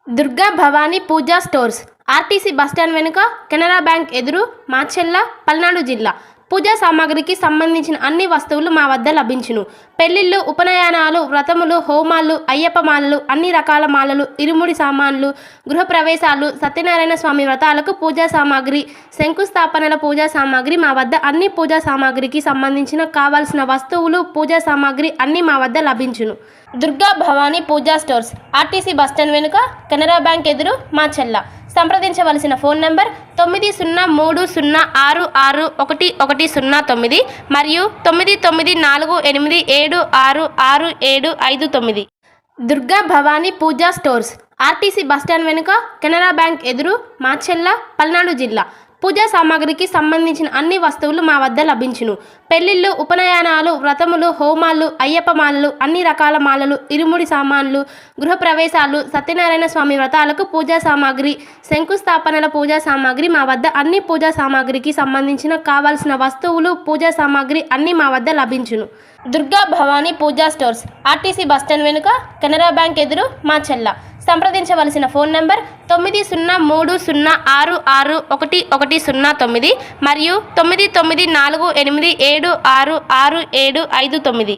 దుర్గా భవానీ పూజా stores RTC bus stand వెనుక Canara bank ఎదురు మాచెల్ల పల్నాడు జిల్లా. పూజా సామాగ్రికి సంబంధించిన అన్ని వస్తువులు మా వద్ద లభించును. పెళ్లిళ్ళు, ఉపనయనాలు, వ్రతములు, హోమాలు, అయ్యప్ప మాలలు, అన్ని రకాల మాలలు, ఇరుముడి సామాన్లు, గృహప్రవేశాలు, సత్యనారాయణ స్వామి వ్రతాలకు పూజా సామాగ్రి, శంకుస్థాపనల పూజా సామాగ్రి మా వద్ద అన్ని పూజా సామాగ్రికి సంబంధించిన కావాల్సిన వస్తువులు, పూజా సామాగ్రి అన్ని మా వద్ద లభించును. దుర్గా భవానీ పూజా స్టోర్స్ ఆర్టీసీ బస్టాండ్ వెనుక కెనరా బ్యాంక్ ఎదురు మాచెల్ల. సంప్రదించవలసిన ఫోన్ నంబర్ 9030666110 మరియు 9948766759. దుర్గా భవానీ పూజా స్టోర్స్ ఆర్టీసీ బస్టాండ్ వెనుక కెనరా బ్యాంక్ ఎదురు మాచెల్ల పల్నాడు జిల్లా. పూజా సామాగ్రికి సంబంధించిన అన్ని వస్తువులు మా వద్ద లభించును. పెళ్లిళ్ళు, ఉపనయనాలు, వ్రతములు, హోమాలు, అయ్యప్ప మాలలు, అన్ని రకాల మాలలు, ఇరుముడి సామాన్లు, గృహప్రవేశాలు, సత్యనారాయణ స్వామి వ్రతాలకు పూజా సామాగ్రి, శంకుస్థాపనల పూజా సామాగ్రి మా వద్ద అన్ని పూజా సామాగ్రికి సంబంధించిన కావాల్సిన వస్తువులు, పూజా సామాగ్రి అన్ని మా వద్ద లభించును. దుర్గా భవానీ పూజా స్టోర్స్ ఆర్టీసీ బస్టాండ్ వెనుక కెనరా బ్యాంక్ ఎదురు మాచెల్ల. సంప్రదించవలసిన ఫోన్ నంబర్ 9030666110 మరియు 9948766759.